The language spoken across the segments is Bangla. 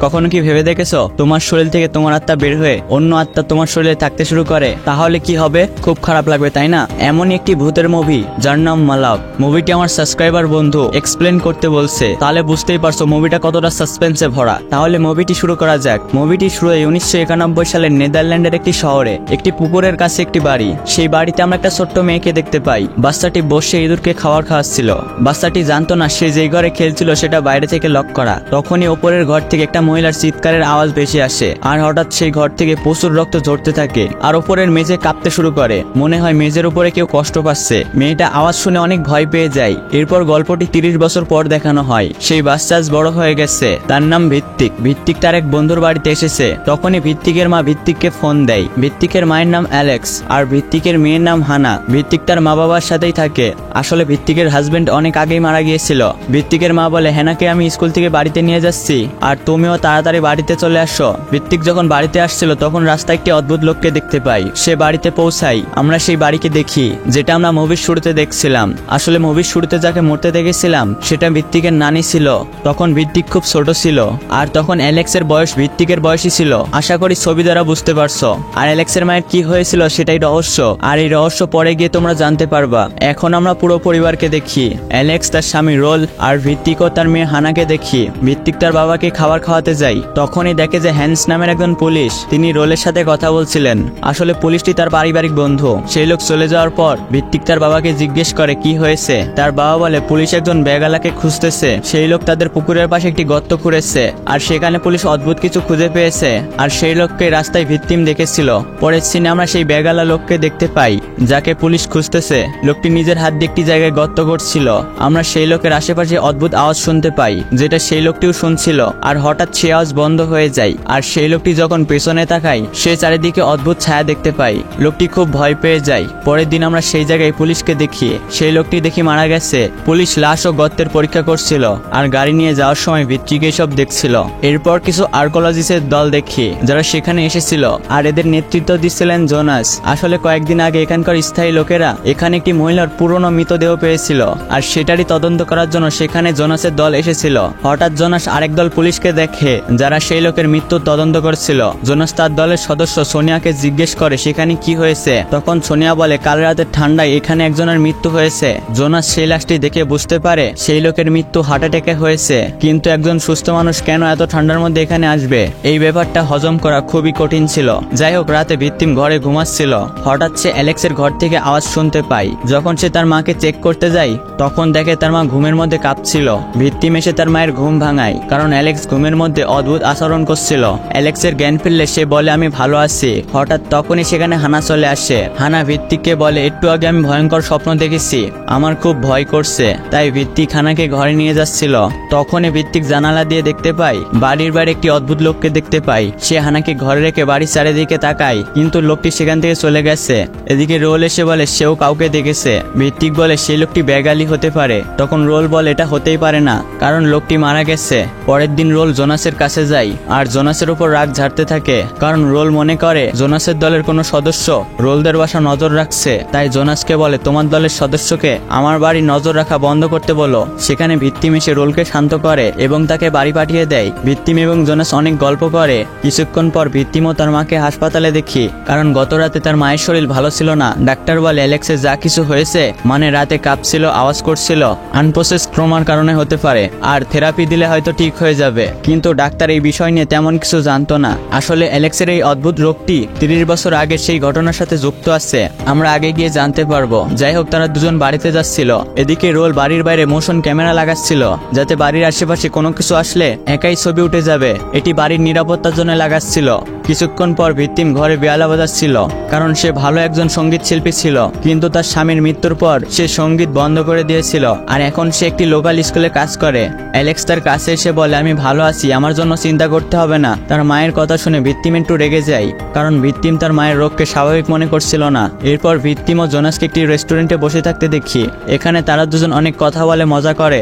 কখনো কি ভেবে দেখেছো তোমার শরীর থেকে তোমার আত্মা বের হয়ে অন্য আত্মা তোমার শরীরে থাকতে শুরু করে? তাহলে কি হবে? খুব খারাপ লাগবে, তাই না? এমনই একটি ভূতের মুভি যার নাম মালাক। মুভিটি আমার সাবস্ক্রাইবার বন্ধু এক্সপ্লেন করতে বলছে, তাহলে বুঝতেই পারছো মুভিটা কতটা সাসপেন্সে ভরা। তাহলে মুভিটি শুরু করা যাক। মুভিটি শুরু হয় 1991 সালের নেদারল্যান্ডের একটি শহরে, একটি পুকুরের কাছে একটি বাড়ি। সেই বাড়িতে আমরা একটা ছোট্ট মেয়েকে দেখতে পাই। বাচ্চাটি বসে ইঁদুরকে খাবার খাওয়াচ্ছিল। বাচ্চাটি জানতো না সে যেই ঘরে খেলছিল সেটা বাইরে থেকে লক করা। তখনই ওপরের ঘর থেকে একটা মহিলার চিৎকারের আওয়াজ ভেসে আসে, আর হঠাৎ সেই ঘর থেকে প্রচুর রক্ত ঝরতে থাকে, আর ওপরের মেঝে কাঁপতে শুরু করে। মনে হয় মেঝের উপরে কেউ কষ্ট পাচ্ছে। মেয়েটা আওয়াজ শুনে অনেক ভয় পেয়ে যায়। এরপর গল্পটি 30 বছর পর দেখানো হয়। সেই বাচ্চা আজ বড় হয়ে গেছে, তার নাম ভিত্তিক। ভিত্তিক তার এক বন্ধুর বাড়িতে এসেছে। তখনই ভিত্তিকের মা ভিত্তিককে ফোন দেয়। ভিত্তিকের মায়ের নাম অ্যালেক্স, আর ভিত্তিকের মেয়ের নাম হানা। ভিত্তিক তার মা বাবার সাথেই থাকে। আসলে ভিত্তিকের হাজবেন্ড অনেক আগেই মারা গিয়েছিল। ভিত্তিকের মা বলে, হেনাকে আমি স্কুল থেকে বাড়িতে নিয়ে যাচ্ছি, আর তুমিও তাড়াতাড়ি বাড়িতে চলে আসো। ভিত্তিক যখন বাড়িতে আসছিল তখন রাস্তায় একটি অদ্ভুত লোককে দেখতে পাই। সে বাড়িতে পৌঁছাই। আমরা সেই বাড়িকে দেখি যেটা আমরা মুভির শুরুতে দেখছিলাম। আসলে মুভির শুরুতে যাকে মরতে দেখেছিলাম সেটা ভিত্তিকের নানি ছিল। তখন ভিত্তিক খুব ছোট ছিল, আর তখন অ্যালেক্সের বয়স ভিত্তিকের বয়সই ছিল। আশা করি ছবি দ্বারা বুঝতে পারছো। আর অ্যালেক্সের মায়ের কি হয়েছিল সেটাই রহস্য, আর এই রহস্য পরে গিয়ে তোমরা জানতে পারবা। এখন আমরা পুরো পরিবারকে দেখি। অ্যালেক্স, তার স্বামী রোল, আর ভিত্তিক ও তার মেয়ে হানাকে দেখি। ভিত্তিক তার বাবাকে খাবার খাওয়াতে যায়। তখনই দেখে যে হ্যান্স নামের একজন পুলিশ, তিনি রোলের সাথে কথা বলছিলেন। আসলে পুলিশটি তার পারিবারিক বন্ধু। সেই লোক চলে যাওয়ার পর ভিত্তিক তার বাবাকে জিজ্ঞেস করে কি হয়েছে। তার বাবা বলে পুলিশ একজন ব্যাগালাকে খুঁজতেছে। সেই লোক তাদের পুকুরের পাশে একটি গর্ত খুঁড়েছে, আর সেখানে পুলিশ অদ্ভুত কিছু খুঁজে পেয়েছে। আর সেই লোককে রাস্তায় ভিত্তিম দেখেছিল। পরের সিনে আমরা সেই ব্যাগালা লোককে দেখতে পাই যাকে পুলিশ খুঁজতেছে। লোকটি নিজের হাত দিয়ে একটি জায়গায় গর্ত করছিল। আমরা সেই লোকের আশেপাশে অদ্ভুত আওয়াজ শুনতে পাই, যেটা সেই লোকটিও শুনছিল। আর হঠাৎ সে আওয়াজ বন্ধ হয়ে যায়। আর সেই লোকটি যখন পেছনে তাকায় সে চারিদিকে অদ্ভুত ছায়া দেখতে পাই। লোকটি খুব ভয় পেয়ে যায়। পরের দিন আমরা সেই জায়গায় পুলিশকে দেখি। সেই লোকটি দেখি মারা গেছে। পুলিশ লাশ ও গর্তের পরীক্ষা করছিল, আর গাড়ি নিয়ে যাওয়ার সময় ভিত্তিকে সব দেখছিল। এরপর কিছু আর্কোলজিস্টের দল দেখি যারা সেখানে এসেছিল, আর এদের নেতৃত্ব দিচ্ছিলেন জোনাস। আসলে কয়েকদিন আগে এখানকার স্থায়ী লোকেরা এখানে একটি মহিলার পুরনো মৃতদেহ পেয়েছিল, আর সেটারই তদন্ত করার জন্য সেখানে জোনাসের দল এসেছিল। হঠাৎ জোনাস আরেক দল পুলিশকে দেখে যারা সেই লোকের মৃত্যুর তদন্ত করছিল। জোনাস তার দলের সদস্য সোনিয়াকে জিজ্ঞেস করে সেখানে কি হয়েছে। তখন সোনিয়া বলে কাল রাতের ঠান্ডায় এখানে একজনের মৃত্যু হয়েছে। জোনাস সেই লাশটি দেখে বুঝতে পারে সেই লোকের মৃত্যু হার্ট অ্যাটাকে হয়েছে, কিন্তু একজন সুস্থ মানুষ কেন এত ঠান্ডার মধ্যে এখানে আসবে? এই ব্যাপারটা হজম করা খুবই কঠিন ছিল। যাই হোক, রাতে ভিত্তিম ঘরে ঘুমাচ্ছিল। হঠাৎ সে অ্যালেক্সের ঘর থেকে আওয়াজ শুনতে পায়। যখন সে তার মাকে চেক করতে যায় তখন দেখে তার মা ঘুমের মধ্যে কাঁপছিল। ভিত্তিম এসে তার মায়ের ঘুম ভাঙায়, কারণ অ্যালেক্স ঘুমের মধ্যে অদ্ভুত আচরণ করছিল। অ্যালেক্সের জ্ঞান ফিরলে সে বলে আমি ভালো আছি। হঠাৎ তখনই সেখানে হানা চলে আসে। হানা ভিত্তিককে বলে একটু আগে আমি ভয়ঙ্কর স্বপ্ন দেখেছি, আমার খুব ভয় করছে। তাই ভিত্তিক হানাকে ঘরে নিয়ে যাচ্ছিল। তখনই ভিত্তিক জানালা দিয়ে দেখতে পাই বাড়ির বাইরে একটি অদ্ভুত লোককে দেখতে পাই। সে হানাকে ঘরে রেখে বাড়ির চারিদিকে তাকায়, কিন্তু লোকটি সেখান থেকে চলে গেছে। এদিকে রোল এসে বলে সেও কাউকে দেখেছে। ভিত্তিক বলে সেই লোকটি ব্যাগালি হতে পারে। তখন রোল বলে এটা হতেই পারে না, কারণ লোকটি মারা গেছে। পরের দিন রোল জোনাসের কাছে যায়, আর জোনাসের উপর রাগ ঝাড়তে থাকে, কারণ রোল মনে করে জোনাসের দলের কোনো সদস্য রোলদের বাসা নজর রাখছে। তাই জোনাসকে বলে তোমার দলের সদস্যকে আমার বাড়ি নজর রাখা বন্ধ করতে বলো। সেখানে ভিত্তিম এসে রোলকে শান্ত করে এবং তাকে বাড়ি পাঠিয়ে দেয়। ভিত্তিম এবং জোনাস অনেক গল্প করে। কিছুক্ষণ পর ভিত্তিমও তার মাকে হাসপাতালে দেখি, কারণ গত রাতে তার মায়ের শরীর ভালো ছিল না। ডাক্তার বলে অ্যালেক্সের যা কিছু হয়েছে, মানে রাতে কাঁপছিল, আওয়াজ করছিল, আনপ্রসেস ট্রমার কারণে হতে পারে, আর থেরাপি দিলে হয়তো ঠিক হয়ে যাবে। কিন্তু ডাক্তার এই বিষয় নিয়ে তেমন কিছু জানতো না। আসলে অ্যালেক্সের এই অদ্ভুত রোগটি 30 বছর আগে সেই ঘটনার সাথে যুক্ত আছে। আমরা আগে গিয়ে জানতে পারবো। যাই হোক, তারা দুজন বাড়িতে যাচ্ছিল। এদিকে রোল বাড়ির বাইরে মোশন ক্যামেরা লাগাচ্ছিল, যাতে বাড়ির আশেপাশে কোনো কিছু আসলে একাই ছবি উঠে যাবে। এটি বাড়ির নিরাপত্তার জন্য লাগাচ্ছিল। কিছুক্ষণ পর ভিত্তিম ঘরে বেহালা বাজাচ্ছিল, কারণ সে ভালো একজন সঙ্গীত শিল্পী ছিল, কিন্তু তার স্বামীর মৃত্যুর পর সে সঙ্গীত বন্ধ করে দিয়েছিল। আর এখন সে একটি লোকাল স্কুলে কাজ করে। অ্যালেক্স তার কাছে এসে বলে আমি ভালো আছি, আমার জন্য চিন্তা করতে হবে না। তার মায়ের কথা শুনে ভিত্তিম একটু রেগে যায়, কারণ ভিত্তিম তার মায়ের রোগকে স্বাভাবিক মনে করছিল না। এরপর ভিত্তিম ও জোনাসকে একটি রেস্টুরেন্টে বসে থাকতে দেখি। এখানে তারা দুজন অনেক কথা বলে, মজা করে।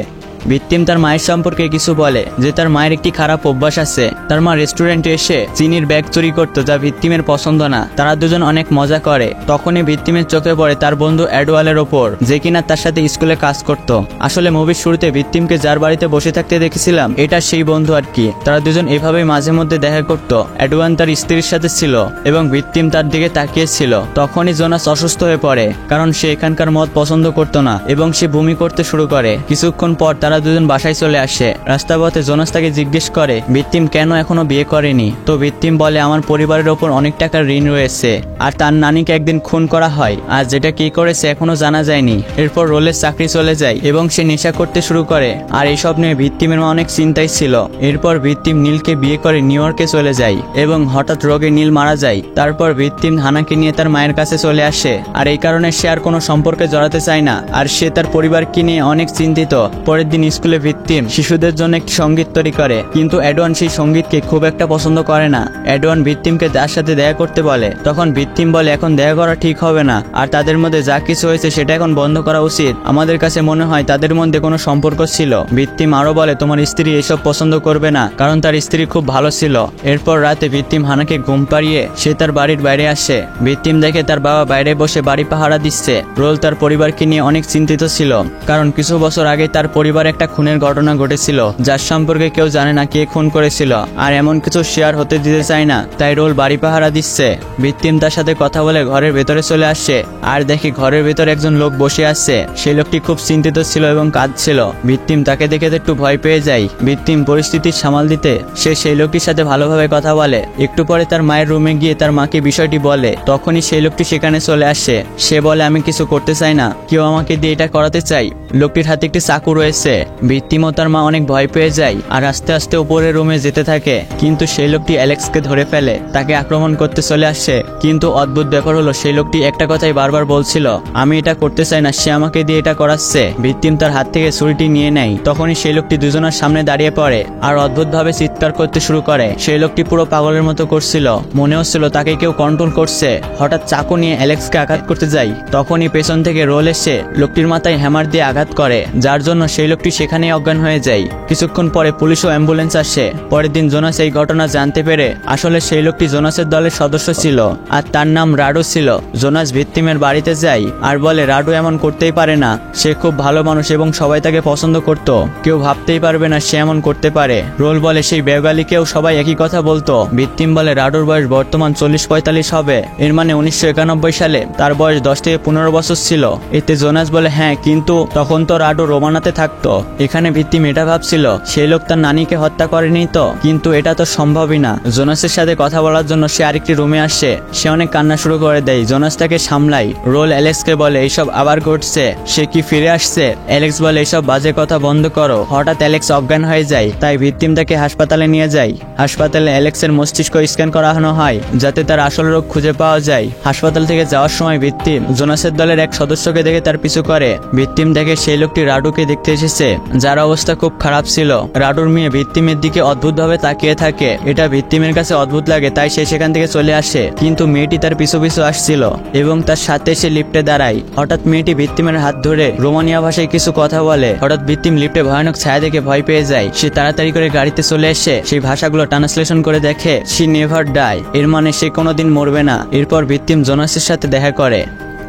ভিকটিম তার মায়ের সম্পর্কে কিছু বলে যে তার মায়ের একটি খারাপ অভ্যাস আছে। তার মা রেস্টুরেন্টে এসে চিনির ব্যাগ চুরি করতো, যা ভিকটিমের পছন্দ না। তারা দুজন অনেক মজা করে। তখনই ভিকটিমের চোখে পড়ে তার বন্ধু এডওয়ালের ওপর, যে কিনা তার সাথে স্কুলে কাজ করত। আসলে মুভির শুরুতে ভিকটিমকে যার বাড়িতে বসে থাকতে দেখেছিলাম, এটা সেই বন্ধু আর কি। তারা দুজন এভাবেই মাঝে মধ্যে দেখা করত। এডওয়ান তার স্ত্রীর সাথে ছিল এবং ভিকটিম তার দিকে তাকিয়েছিল। তখনই জোনাস অসুস্থ হয়ে পড়ে, কারণ সে এখানকার মদ পছন্দ করত না এবং সে বমি করতে শুরু করে। কিছুক্ষণ পর তারা দুজন বাসায় চলে আসে। রাস্তাপথে জোনাস তাকে জিজ্ঞেস করে ভিকটিম কেন এখনো বিয়ে করেনি। তো ভিকটিম বলে আমার পরিবারের ওপর অনেক টাকার ঋণ রয়েছে, আর তার নানিকে একদিন খুন করা হয়, আর যেটা কি করেছে এখনো জানা যায়নি। এরপর রোলের চাকরি চলে যায় এবং সে নেশা করতে শুরু করে, আর এইসব নিয়ে ভিকটিমের মা অনেক চিন্তায় ছিল। এরপর ভিকটিম নীলকে বিয়ে করে নিউ ইয়র্কে চলে যায় এবং হঠাৎ রোগে নীল মারা যায়। তারপর ভিকটিম হানাকে নিয়ে তার মায়ের কাছে চলে আসে, আর এই কারণে সে আর কোনো সম্পর্কে জড়াতে চায় না, আর সে তার পরিবারকে নিয়ে অনেক চিন্তিত। পরের দিন স্কুলে ভিকটিম শিশুদের জন্য একটি সঙ্গীত তৈরি করে, কিন্তু এডওয়ান সেই সঙ্গীতকে খুব একটা পছন্দ করে না। এডওয়ান ভিকটিমকে তার সাথে দেখা করতে বলে, তখন ভিকটিম বলে এখন দেখা করা ঠিক হবে না, আর তাদের মধ্যে যা কিছু হয়েছে সেটা এখন বন্ধ করা উচিত। আমাদের কাছে মনে হয় তাদের মধ্যে কোনো সম্পর্ক ছিল। ভিকটিম আরো বলে তোমার স্ত্রী এসব পছন্দ করবে না, কারণ তার স্ত্রী খুব ভালো ছিল। এরপর রাতে ভিকটিম হানাকে ঘুম পাড়িয়ে সে তার বাড়ির বাইরে আসে। ভিকটিম দেখে তার বাবা বাইরে বসে বাড়ি পাহারা দিচ্ছে। রোল তার পরিবারকে নিয়ে অনেক চিন্তিত ছিল, কারণ কিছু বছর আগে তার পরিবারে একটা খুনের ঘটনা ঘটেছিল, যার সম্পর্কে কেউ জানে না কে খুন করেছিল, আর এমন কিছু শেয়ার হতে দিতে চায় না, তাই রোল বাড়ি পাহারা দিচ্ছে। ভিকটিম তার সাথে কথা বলে ঘরের ভেতরে চলে আসে, আর দেখি ঘরের ভেতরে একজন লোক বসে আছে। সেই লোকটি খুব চিন্তিত ছিল এবং কাঁদছিল। ভিকটিম তাকে দেখে একটু ভয় পেয়ে যায়। ভিকটিম পরিস্থিতি সামাল দিতে সে সেই লোকটির সাথে ভালোভাবে কথা বলে। একটু পরে তার মায়ের রুমে গিয়ে তার মাকে বিষয়টি বলে। তখনই সেই লোকটি সেখানে চলে আসে। সে বলে আমি কিছু করতে চাই না, কেউ আমাকে দিয়ে এটা করাতে চাই। লোকটির হাতে একটি চাকু রয়েছে। ভিকটিম ও তার মা অনেক ভয় পেয়ে যায়, আর আস্তে আস্তে উপরের রুমে যেতে থাকে। কিন্তু সেই লোকটি অ্যালেক্সকে ধরে ফেলে, তাকে আক্রমণ করতে চলে আসে। কিন্তু অদ্ভুত ব্যাপার হলো সেই লোকটি একটা কথাই বারবার বলছিল, আমি এটা করতে চাই না, সে আমাকে দিয়ে এটা করাচ্ছে। ভিকটিম তার হাত থেকে ছুরিটি নিয়ে নেয়। তখনই সেই লোকটি দুজনের সামনে দাঁড়িয়ে পড়ে আর অদ্ভুতভাবে চিৎকার করতে শুরু করে। সেই লোকটি পুরো পাগলের মতো করছিল, মনে হচ্ছিল তাকে কেউ কন্ট্রোল করছে। হঠাৎ চাকু নিয়ে অ্যালেক্সকে আঘাত করতে যায়। তখনই পেছন থেকে রোল এসে লোকটির মাথায় হ্যামার দিয়ে আঘাত করে, যার জন্য সেই লোকটি সেখানেই অজ্ঞান হয়ে যায়। কিছুক্ষণ পরে পুলিশ ও অ্যাম্বুলেন্স আসে। পরের দিন জোনাস এই ঘটনা জানতে পেরে আসলে সেই লোকটি জোনাসের দলের সদস্য ছিল, আর তার নাম রাডু ছিল। জোনাস ভিকটিমের বাড়িতে যায় আর বলে রাডু এমন করতেই পারে না, সে খুব ভালো মানুষ এবং সবাই তাকে পছন্দ করত, কেউ ভাবতেই পারবে না সে এমন করতে পারে। রোল বলে সেই বেগালিকেও সবাই একই কথা বলতো। ভিকটিম বলে রাডুর বয়স বর্তমান 40-45 হবে, এর মানে 1991 সালে তার বয়স 10 থেকে 15 বছর ছিল। এতে জোনাস বলে হ্যাঁ, কিন্তু তখন তো রাডু রোমানাতে থাকতো। এখানে ভিকটিম এটা ভাবছিল সেই লোক তার নানিকে হত্যা করেনি তো, কিন্তু এটা তো সম্ভবই না। জোনাসের সাথে কথা বলার জন্য সে আরেকটি রুমে আসে। সে অনেক কান্না শুরু করে দেয়। জোনাস তাকে সামলায়। রোল অ্যালেক্সকে বলে এইসব আবার ঘটছে, সে কি ফিরে আসছে? অ্যালেক্স বলে এইসব বাজে কথা বন্ধ করো। হঠাৎ অ্যালেক্স অজ্ঞান হয়ে যায়, তাই ভিকটিম তাকে হাসপাতালে নিয়ে যায়। হাসপাতালে অ্যালেক্সের মস্তিষ্ক স্ক্যান করানো হয়, যাতে তার আসল রোগ খুঁজে পাওয়া যায়। হাসপাতাল থেকে যাওয়ার সময় ভিকটিম জোনাসের দলের এক সদস্যকে দেখে তার পিছু করে। ভিকটিম দেখে সেই লোকটি রাডুকে দেখতে এসেছে, যার অবস্থা খুব খারাপ ছিল। রাডুর মেয়ে ভিকটিমের দিকে অদ্ভুতভাবে তাকিয়ে থাকে। এটা ভিকটিমের কাছে অদ্ভুত লাগে, তাই সে সেখান থেকে চলে আসে। কিন্তু মেয়েটি তার পিছু পিছু আসছিল এবং তার সাথে সে লিফটে দাঁড়ায়। হঠাৎ মেয়েটি ভিকটিমের হাত ধরে রোমানিয়া ভাষায় কিছু কথা বলে। হঠাৎ ভিকটিম লিফটে ভয়ানক ছায়া দেখে ভয় পেয়ে যায়। সে তাড়াতাড়ি করে গাড়িতে চলে এসে সেই ভাষাগুলো ট্রান্সলেশন করে দেখে শি নেভার ডাই, এর মানে সে কোনোদিন মরবে না। এরপর ভিকটিম জোনাসের সাথে দেখা করে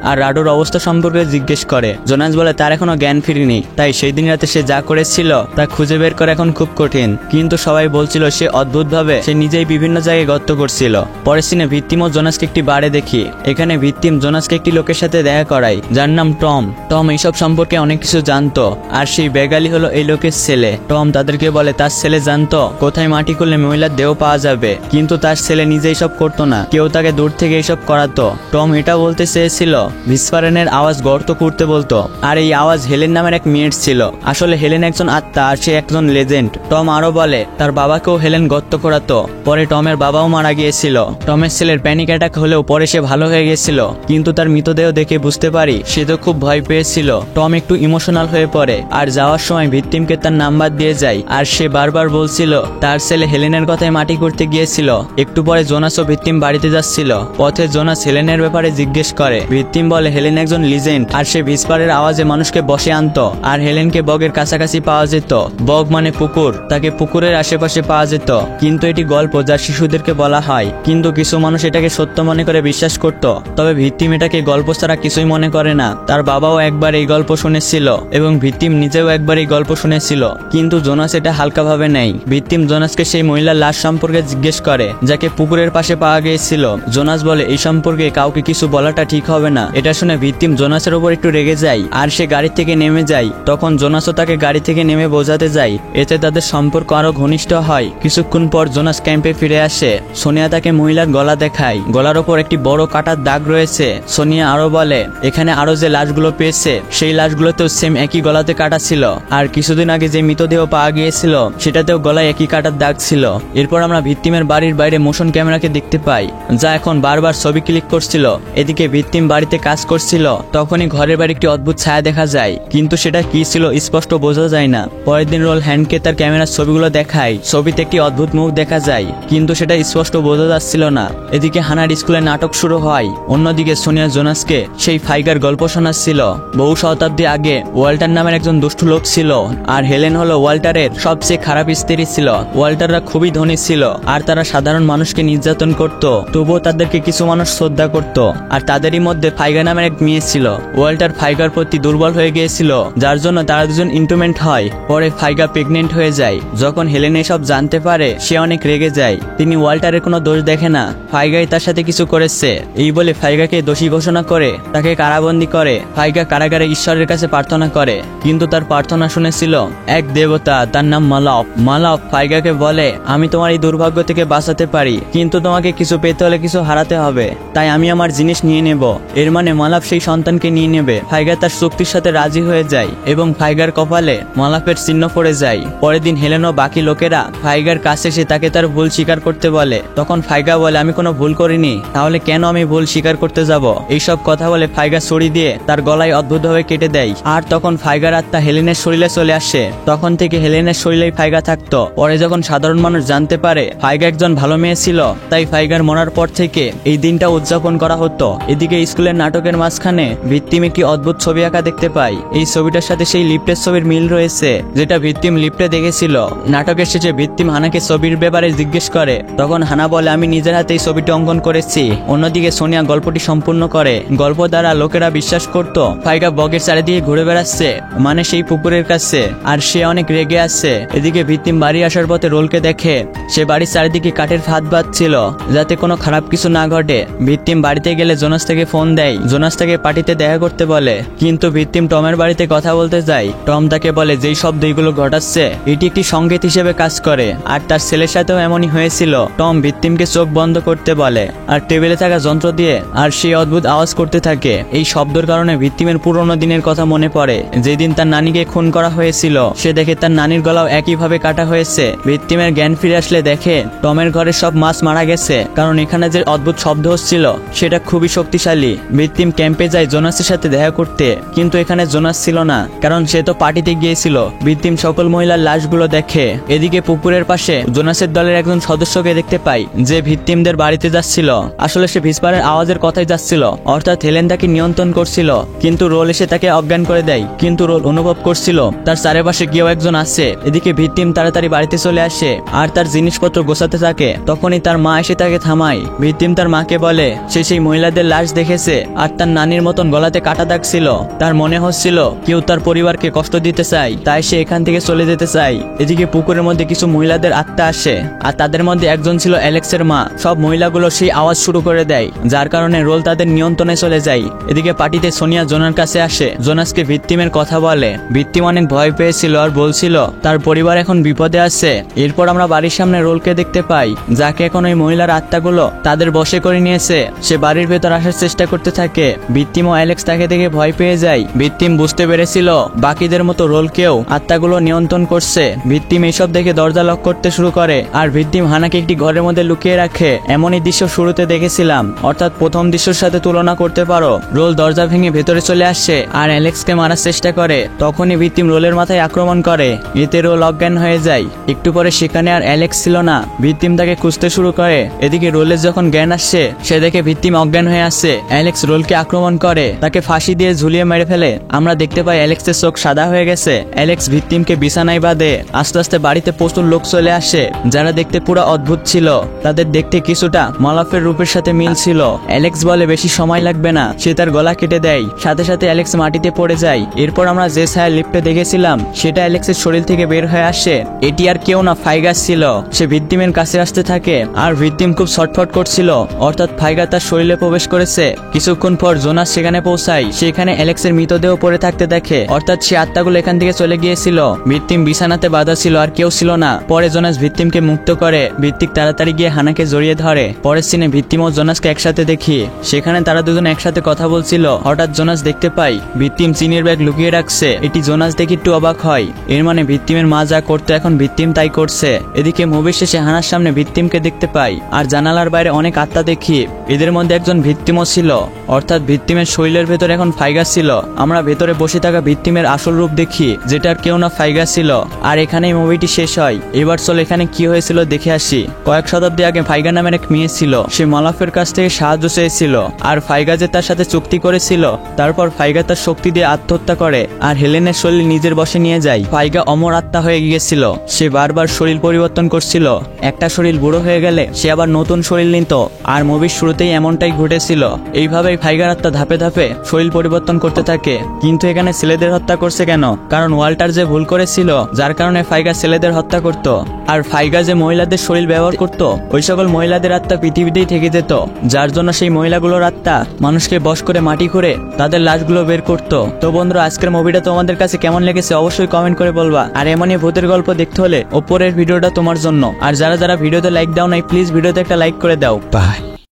আর রাডুর অবস্থা সম্পর্কে জিজ্ঞেস করে। জোনাস বলে তার এখনো জ্ঞান ফিরেনি, তাই সেই দিন রাতে সে যা করেছিল তা খুঁজে বের করা এখন খুব কঠিন। কিন্তু সবাই বলছিল সে অদ্ভুতভাবে সে নিজেই বিভিন্ন জায়গায় গর্ত করছিল। পরের সিনে ভিকটিম ও জোনাসকে একটি বারে দেখি। এখানে ভিকটিম জোনাসকে একটি লোকের সাথে দেখা করায়, যার নাম টম। টম এইসব সম্পর্কে অনেক কিছু জানতো, আর সেই বেগালি হলো এই লোকের ছেলে। টম তাদেরকে বলে তার ছেলে জানতো কোথায় মাটি করলে মহিলার দেহ পাওয়া যাবে, কিন্তু তার ছেলে নিজেই সব করতো না, কেউ তাকে দূর থেকে এইসব করাতো। টম এটা বলতে চেয়েছিল বিস্ফোরণের আওয়াজ গর্ত করতে বলতো, আর এই আওয়াজ হেলেন নামের এক মেয়ের ছিল। আসলে হেলেন একজন আত্মা, আর সে একজন লেজেন্ড। টম আরো বলে তার বাবাকেও হেলেন গর্ত করাতো। পরে টমের বাবাও মারা গিয়েছিল। টমের ছেলের প্যানিক অ্যাটাক হলেও পরে সে ভালো হয়ে গেছিল, কিন্তু তার মৃতদেহ দেখে বুঝতে পারি সে তো খুব ভয় পেয়েছিল। টম একটু ইমোশনাল হয়ে পড়ে, আর যাওয়ার সময় ভিকটিমকে তার নাম্বার দিয়ে যায়, আর সে বারবার বলছিল তার ছেলে হেলেনের কথায় মাটি করতে গিয়েছিল। একটু পরে জোনাস ও ভিকটিম বাড়িতে যাচ্ছিল। পথে জোনাস হেলেনের ব্যাপারে জিজ্ঞেস করে। ভিকটিম ভিত্তিম বলে হেলেন একজন লিজেন্ড, আর সে ভিসপারের আওয়াজে মানুষকে বসে আনতো, আর হেলেনকে বগের কাছাকাছি পাওয়া যেত। বগ মানে পুকুর, তাকে পুকুরের আশেপাশে পাওয়া যেত। কিন্তু এটি গল্প যা শিশুদেরকে বলা হয়, কিন্তু কিছু মানুষ এটাকে সত্য মনে করে বিশ্বাস করত। তবে ভিত্তিম এটাকে গল্প ছাড়া কিছুই মনে করে না। তার বাবাও একবার এই গল্প শুনেছিল এবং ভিত্তিম নিজেও একবার এই গল্প শুনেছিল, কিন্তু জোনাস এটা হালকাভাবে নেয়। ভিত্তিম জোনাসকে সেই মহিলার লাশ সম্পর্কে জিজ্ঞেস করে যাকে পুকুরের পাশে পাওয়া গিয়েছিল। জোনাস বলে এই সম্পর্কে কাউকে কিছু বলাটা ঠিক হবে না। এটা শুনে ভিত্তিম জোনাসের উপর একটু রেগে যায় আর সে গাড়ি থেকে নেমে যায়। তখন জোনাসও তাকে গাড়ি থেকে নেমে বোঝাতে যায়, এতে তাদের সম্পর্ক আরো ঘনিষ্ঠ হয়। কিছুক্ষণ পর জোনাস ক্যাম্পে ফিরে আসে। সোনিয়া তাকে মহিলার গলা দেখায়, গলার ওপর একটি বড় কাটার দাগ রয়েছে। সোনিয়া আরো বলে এখানে আরো যে লাশগুলো পেয়েছে সেই লাশগুলোতেও সেম একই গলাতে কাটা ছিল, আর কিছুদিন আগে যে মৃতদেহ পাওয়া গিয়েছিল সেটাতেও গলায় একই কাটার দাগ ছিল। এরপর আমরা ভিত্তিমের বাড়ির বাইরে মোশন ক্যামেরাকে দেখতে পাই, যা এখন বারবার ছবি ক্লিক করছিল। এদিকে ভিত্তিম বাড়িতে কাজ করছিল, তখনই ঘরের বাইরে একটি অদ্ভুত ছায়া দেখা যায়, কিন্তু সেটা কি ছিল স্পষ্ট বোঝা যায় না। পরের দিন রোল হ্যান্ডকে তার ক্যামেরার ছবিগুলো দেখায়। ছবিতে একটি অদ্ভুত মুখ দেখা যায়, কিন্তু সেটা স্পষ্ট বোঝা যাচ্ছিল না। এদিকে হানার স্কুলে নাটক শুরু হয়। অন্যদিকে সোনিয়া জোনাসকে সেই ফাইগার গল্প শোনাচ্ছিল। বহু শতাব্দী আগে ওয়াল্টার নামের একজন দুষ্টু লোক ছিল, আর হেলেন হলো ওয়াল্টারের সবচেয়ে খারাপ স্ত্রী ছিল। ওয়াল্টাররা খুবই ধনী ছিল, আর তারা সাধারণ মানুষকে নির্যাতন করত, তবুও তাদেরকে কিছু মানুষ শ্রদ্ধা করত। আর তাদেরই মধ্যে ফাইগা নামের এক মেয়ে ছিল। ওয়াল্টার ফাইগার প্রতি দুর্বল হয়ে গিয়েছিল, যার জন্য তারা দুজন ইন্টিমেট হয়। পরে ফাইগা প্রেগনেন্ট হয়ে যায়। যখন হেলেন এসব জানতে পারে সে অনেক রেগে যায়। তিনি ওয়াল্টারের কোনো দোষ দেখে না, ফাইগাই তার সাথে কিছু করেছে এই বলে ফাইগাকে দোষী ঘোষণা করে তাকে কারাবন্দী করে। ফাইগা কারাগারে ঈশ্বরের কাছে প্রার্থনা করে, কিন্তু তার প্রার্থনা শুনেছিল এক দেবতা, তার নাম মালাফ। মালাফ ফাইগাকে বলে আমি তোমার এই দুর্ভাগ্য থেকে বাঁচাতে পারি, কিন্তু তোমাকে কিছু পেতে হলে কিছু হারাতে হবে, তাই আমি আমার জিনিস নিয়ে নেব। এর মানে মালাফ সেই সন্তানকে নিয়ে নেবে। ফাইগা তার চুক্তির সাথে রাজি হয়ে যায় এবং ফাইগার কপালে মালাফের চিহ্ন পড়ে যায়। পরের দিন হেলেন ও বাকি লোকেরা ফাইগার কাছে এসে তাকে তার ভুল স্বীকার করতে বলে। তখন ফাইগা বলে আমি কোনো ভুল করিনি, তাহলে কেন আমি ভুল স্বীকার করতে যাব? এইসব কথা বলে ফাইগা ছড়ি দিয়ে তার গলায় অদ্ভুতভাবে কেটে দেয়। আর তখন ফাইগার আত্মা হেলেনের শরীরে চলে আসে। তখন থেকে হেলেনের শরীরেই ফাইগা থাকতো। পরে যখন সাধারণ মানুষ জানতে পারে ফাইগা একজন ভালো মেয়ে ছিল, তাই ফাইগার মরার পর থেকে এই দিনটা উদযাপন করা হতো। এদিকে স্কুলের নাটকের মাঝখানে ভিত্তিম একটি অদ্ভুত ছবি আঁকা দেখতে পাই। এই ছবিটার সাথে সেই লিফটের ছবির মিল রয়েছে, যেটা ভিত্তিম লিফটে দেখেছিল। নাটকের শেষে ভিত্তিম হানাকে ছবির ব্যাপারে জিজ্ঞেস করে, তখন হানা বলে আমি নিজের হাতে এই ছবিটি অঙ্কন করেছি। অন্যদিকে সোনিয়া গল্পটি সম্পূর্ণ করে। গল্প দ্বারা লোকেরা বিশ্বাস করত ফাইগা বগের চারিদিকে ঘুরে বেড়াচ্ছে, মানে সেই পুকুরের কাছে, আর সে অনেক রেগে আছে। এদিকে ভিত্তিম বাড়ি আসার পথে রোলকে দেখে সে বাড়ির চারিদিকে কাঠের ফাঁদ বাঁধছিল, যাতে কোনো খারাপ কিছু না ঘটে। ভিত্তিম বাড়িতে গেলে জোনাস থেকে ফোন দেয়। জোনাস তাকে পার্টিতে দেখা করতে বলে, কিন্তু ভিত্তিম টমের বাড়িতে কথা বলতে যায়। টম তাকে বলে যেই শব্দ এইগুলো ঘটাচ্ছে এটি একটি সংকেত হিসেবে কাজ করে, আর তার ছেলের সাথেও এমনই হয়েছিল। টম ভিত্তিমকে চোখ বন্ধ করতে বলে আর টেবিলে থাকা যন্ত্র দিয়ে আর সেই অদ্ভুত আওয়াজ করতে থাকে। এই শব্দের কারণে ভিত্তিমের পুরনো দিনের কথা মনে পড়ে, যেদিন তার নানিকে খুন করা হয়েছিল। সে দেখে তার নানির গলাও একইভাবে কাটা হয়েছে। ভিত্তিমের জ্ঞান ফিরে আসলে দেখে টমের ঘরে সব মাছ মারা গেছে, কারণ এখানে যে অদ্ভুত শব্দ হচ্ছিল সেটা খুবই শক্তিশালী। ভিত্তিম ক্যাম্পে যায় জোনাসের সাথে দেখা করতে, কিন্তু এখানে জোনাস ছিল না, কারণ সে তো পার্টিতে গিয়েছিল। ভিত্তিম সকল মহিলার লাশগুলো দেখে। এদিকে পুকুরের পাশে জোনাসের দলের একজন সদস্যকে দেখতে পাই, যে ভিত্তিমদের বাড়িতে যাচ্ছিল। আসলে সে ভিসপারের আওয়াজের কথাই যাচ্ছিল, অর্থাৎ হেলেন তাকে নিয়ন্ত্রণ করছিল, কিন্তু রোল এসে তাকে অজ্ঞান করে দেয়। কিন্তু রোল অনুভব করছিল তার চারিপাশে কেউ একজন আছে। এদিকে ভিত্তিম তাড়াতাড়ি বাড়িতে চলে আসে আর তার জিনিসপত্র গোছাতে থাকে। তখনই তার মা এসে তাকে থামায়। ভিত্তিম তার মাকে বলে সে সেই মহিলাদের লাশ দেখেছে, আর তার নানির মতন গলাতে কাটা দাগ ছিল। তার মনে হচ্ছিল কেউ তার পরিবারকে কষ্ট দিতে চায়, তাই সে এখান থেকে চলে যেতে চায়। এদিকে পুকুরের মধ্যে কিছু মহিলাদের আত্মা আসে, আর তাদের মধ্যে একজন ছিল অ্যালেক্সের মা। সব মহিলাগুলো সেই আওয়াজ শুরু করে দেয়, যার কারণে রোল তাদের নিয়ন্ত্রণে চলে যায়। এদিকে পার্টিতে সোনিয়া জোনার কাছে আসে, জোনাসকে ভিত্তিমের কথা বলে। ভিত্তিম অনেক ভয় পেয়েছিল আর বলছিল তার পরিবার এখন বিপদে আছে। এরপর আমরা বাড়ির সামনে রোলকে দেখতে পাই, যাকে এখন ওই মহিলার আত্মাগুলো তাদের বশে করে নিয়েছে। সে বাড়ির ভেতর আসার চেষ্টা করতে থাকে। ভিত্তিম ও অ্যালেক্স তাকে দেখে ভয় পেয়ে যায়। ভিত্তিম বুঝতে পেরেছিল বাকিদের মতো রোলকেও আত্মাগুলো নিয়ন্ত্রণ করছে। ভিত্তিম এইসব দেখে দরজা লক করতে শুরু করে, আর ভিত্তিম হানাকে একটি ঘরের মধ্যে লুকিয়ে রাখে। এমনই দৃশ্য শুরুতে দেখেছিলাম, অর্থাৎ প্রথম দৃশ্যের সাথে তুলনা করতে পারো। রোল দরজা ভেঙে ভেতরে চলে আসে আর অ্যালেক্সকে মারার চেষ্টা করে। তখনই ভিত্তিম রোলের মাথায় আক্রমণ করে, এতে রোল অজ্ঞান হয়ে যায়। একটু পরে সেখানে আর অ্যালেক্স ছিল না। ভিত্তিম তাকে খুঁজতে শুরু করে। এদিকে রোলের যখন জ্ঞান আসছে, সে দেখে ভিত্তিম অজ্ঞান হয়ে আসছে। অ্যালেক্স রোলকে আক্রমণ করে, তাকে ফাঁসি দিয়ে ঝুলিয়ে মেরে ফেলে। আমরা দেখতে পাই অ্যালেক্সের চোখ সাদা হয়ে গেছে। অ্যালেক্স ভিকটিমকে বিছানায় বাঁধে। আস্তে আস্তে বাড়িতে প্রচুর লোক চলে আসে, যারা দেখতে পুরো অদ্ভুত ছিল। তাদের দেখতে কিছুটা মালাফের রূপের সাথে মিল ছিল। অ্যালেক্স বলে বেশি সময় লাগবে না, সে তার গলা কেটে দেয়। সাথে সাথে অ্যালেক্স মাটিতে পড়ে যায়। এরপর আমরা যে ছায়া লিফটে দেখেছিলাম সেটা অ্যালেক্সের শরীর থেকে বের হয়ে আসে। এটি আর কেউ না, ফাইগাস ছিল। সে ভিকটিমের কাছে আসতে থাকে আর ভিকটিম খুব ছটফট করছিল, অর্থাৎ ফাইগাস তার শরীরে প্রবেশ করেছে। কিছুক্ষণ পর জোনাস সেখানে পৌঁছায়। সেখানে অ্যালেক্সের মৃতদেহ পড়ে থাকতে দেখে, অর্থাৎ সে আত্মাগুলো এখান থেকে চলে গিয়েছিল। ভিকটিম বিছানাতে বাঁধা ছিল, আর কেউ ছিল না। পরে জোনাস ভিকটিমকে মুক্ত করে। ভিকটিম তাড়াতাড়ি গিয়ে হানাকে জড়িয়ে ধরে। পরের সিনে ভিকটিম ও জোনাসকে একসাথে দেখি। সেখানে তারা দুজন একসাথে কথা বলছিল। হঠাৎ জোনাস দেখতে পাই ভিকটিম চিনির ব্যাগ লুকিয়ে রাখছে। এটি জোনাস দেখে একটু অবাক হয়। এর মানে ভিকটিমের মা যা করতে এখন ভিকটিম তাই করছে। এদিকে মুভির শেষে হানার সামনে ভিকটিমকে দেখতে পাই, আর জানালার বাইরে অনেক আত্মা দেখি। এদের মধ্যে একজন ভিকটিমও ছিল, অর্থাৎ ভিকটিমের শরীরের ভেতর এখন ফাইগাস ছিল। আমরা ভেতরে বসে থাকা ভিকটিমের আসল রূপ দেখি, যেটার কেউ না ফাইগাস ছিল। আর এখানেই মুভিটি শেষ হয়। এবার চল এখানে কি হয়েছিল দেখে আসি। কয়েক শতাব্দী আগে ফাইগা নামের এক মেয়ে ছিল। সে মালাফের কাছ থেকে সাহায্য চেয়েছিল, আর ফাইগা যে তার সাথে চুক্তি করেছিল। তারপর ফাইগা তার শক্তি দিয়ে আত্মহত্যা করে, আর হেলেনের শরীর নিজের বশে নিয়ে যায়। ফাইগা অমর আত্মা হয়ে গিয়েছিল। সে বারবার শরীর পরিবর্তন করছিল। একটা শরীর বুড়ো হয়ে গেলে সে আবার নতুন শরীর নিত, আর মুভির শুরুতেই এমনটাই ঘটেছিল। এইভাবেই ফাইগার আত্মা ধাপে ধাপে শরীর পরিবর্তন করতে থাকে। কিন্তু এখানে ছেলেদের হত্যা করছে কেন? কারণ ওয়াল্টার যে ভুল করেছিল, যার কারণে ফাইগা ছেলেদের হত্যা করত। আর ফাইগা যে মহিলাদের শরীর ব্যবহার করত, ওই সকল মহিলাদের আত্মা পৃথিবীতেই থেকে যেত, যার জন্য সেই মহিলাগুলোর আত্মা মানুষকে বশ করে মাটি খুঁড়ে তাদের লাশগুলো বের করত। তো বন্ধুরা, আজকের মুভিটা তোমাদের কাছে কেমন লেগেছে অবশ্যই কমেন্ট করে বলবা। আর এমনই ভূতের গল্প দেখতে হলে ওপরের ভিডিওটা তোমার জন্য। আর যারা যারা ভিডিওতে লাইক দাও নাই, প্লিজ ভিডিওতে একটা লাইক করে দাও। বাই।